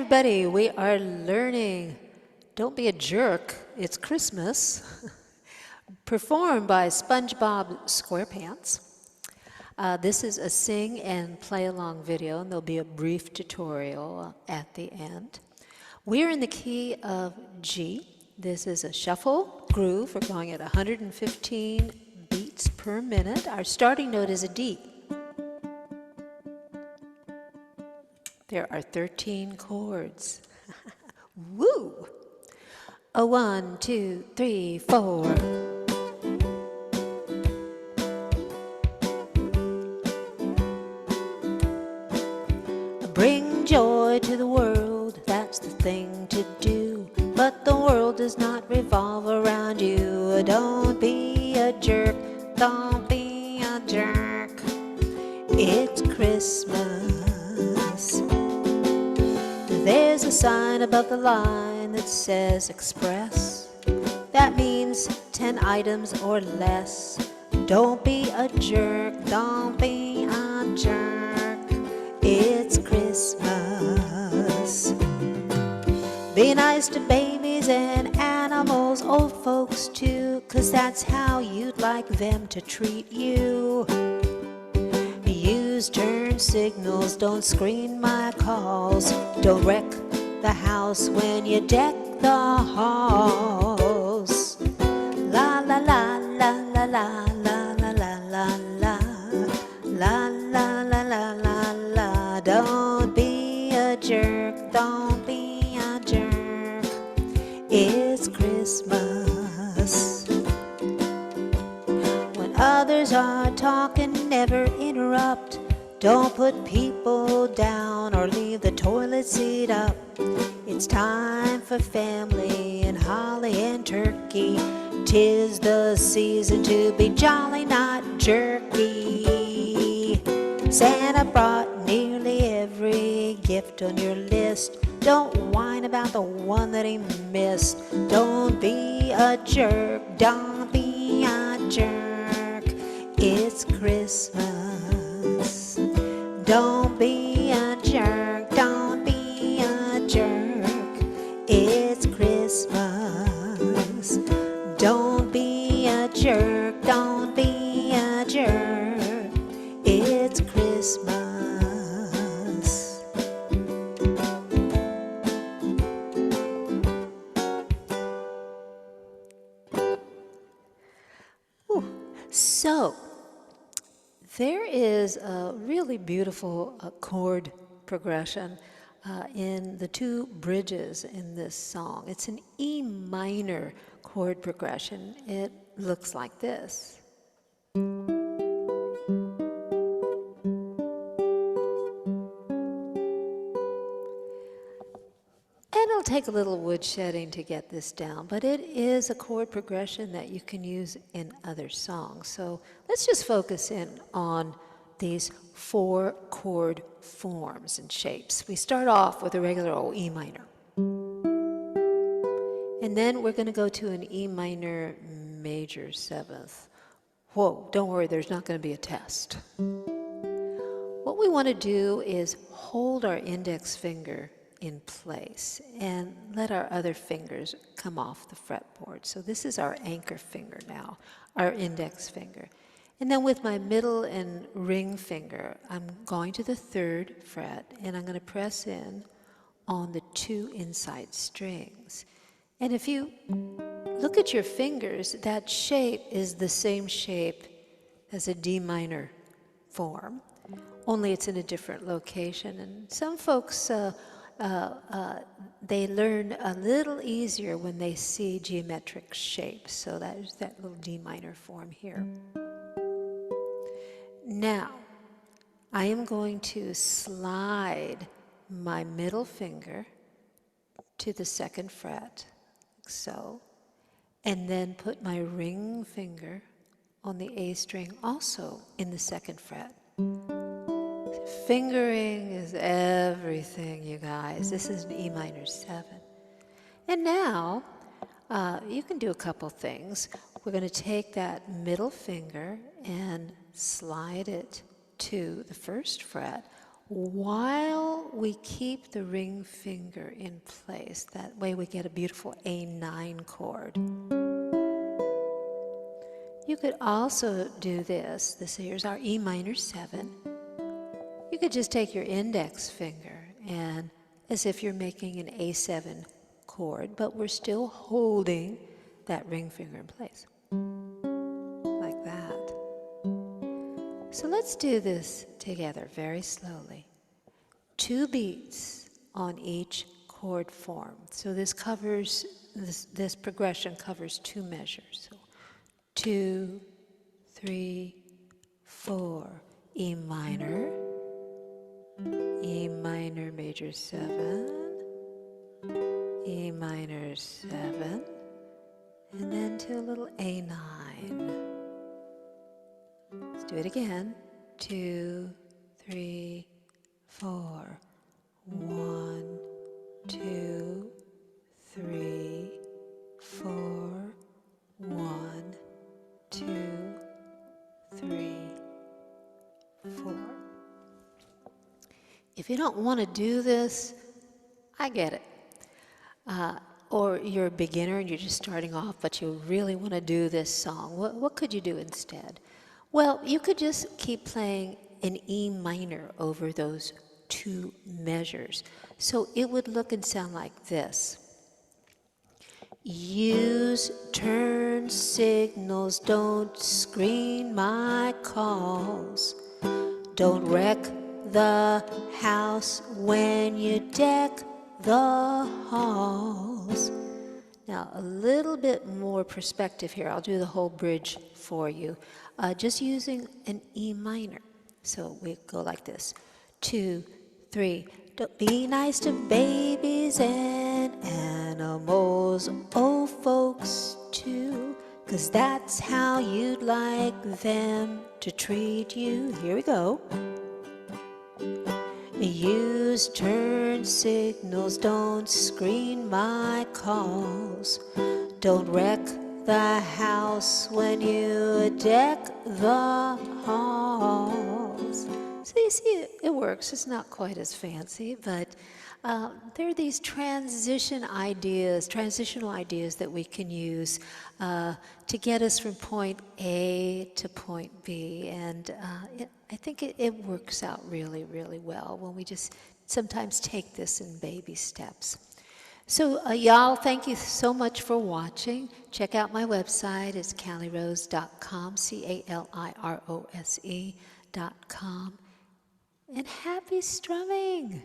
everybody, we are learning Don't Be a Jerk, It's Christmas, performed by SpongeBob SquarePants. This is a sing and play along video, and there'll be a brief tutorial at the end. We're in the key of G. This is a shuffle groove. We're going at 115 beats per minute. Our starting note is a D. There are 13 chords. Woo! A 1, 2, 3, 4. Bring joy to the world, that's the thing to do. But the world does not revolve around you. Don't be a jerk, don't be a jerk. It's Christmas. There's a sign above the line that says express. That means 10 items or less. Don't be a jerk, don't be a jerk. It's Christmas. Be nice to babies and animals, old folks too, 'cause that's how you'd like them to treat you. Use turn signals, don't screen my calls. Don't wreck the house when you deck the halls. La la la la la la la la la la la la la la la la la. Don't be a jerk, don't be a jerk. It's Christmas. When others are talking, never interrupt. Don't put people down or leave the toilet seat up. It's time for family and holly and turkey. 'Tis the season to be jolly, not jerky. Santa brought nearly every gift on your list. Don't whine about the one that he missed. Don't be a jerk, don't be a jerk. It's Christmas. Don't be a jerk, don't be a jerk. It's Christmas. Don't be a jerk, don't be a jerk. It's Christmas. Ooh. So, there is a really beautiful chord progression in the two bridges in this song. It's an E minor chord progression. It looks like this. And it'll take a little woodshedding to get this down, but it is a chord progression that you can use in other songs. So let's just focus in on these 4 chord forms and shapes. We start off with a regular old E minor. And then we're going to go to an E minor major 7th. Whoa, don't worry, there's not going to be a test. What we want to do is hold our index finger in place and let our other fingers come off the fretboard. So this is our anchor finger now, our index finger. And then with my middle and ring finger, I'm going to the 3rd fret and I'm going to press in on the 2 inside strings. And if you look at your fingers, that shape is the same shape as a D minor form, only it's in a different location. And some folks they learn a little easier when they see geometric shapes. So there's that little D minor form here. Now, I am going to slide my middle finger to the 2nd fret, like so, and then put my ring finger on the A string also in the 2nd fret. Fingering is everything, you guys. This is an E minor 7. And now, you can do a couple things. We're going to take that middle finger and slide it to the 1st fret, while we keep the ring finger in place. That way we get a beautiful A9 chord. You could also do this. Here's our E minor 7. You could just take your index finger and, as if you're making an A7 chord, but we're still holding that ring finger in place, like that. So let's do this together very slowly. 2 beats on each chord form. So this covers, this progression covers 2 measures. So 2, 3, 4, E minor major 7, E minor 7, and then to a little A9. Let's do it again. 2, 3, 4. 1, 2, 3, 4. 1, 2, 3, 4. If you don't want to do this, I get it. Or you're a beginner and you're just starting off, but you really want to do this song. What could you do instead? Well, you could just keep playing an E minor over those 2 measures. So it would look and sound like this. Use turn signals, don't screen my calls. Don't wreck the house when you deck the halls. Now, a little bit more perspective here. I'll do the whole bridge for you, just using an E minor. So we go like this. 2, 3. Don't be nice to babies and animals, oh folks too, 'cause that's how you'd like them to treat you. Here we go. Use turn signals, don't screen my calls. Don't wreck the house when you deck the halls. So you see, it works. It's not quite as fancy, but there are these transitional ideas that we can use to get us from point A to point B. And I think it works out really, really well when we just sometimes take this in baby steps. So y'all, thank you so much for watching. Check out my website. It's calirose.com, CALIROSE.com. And happy strumming!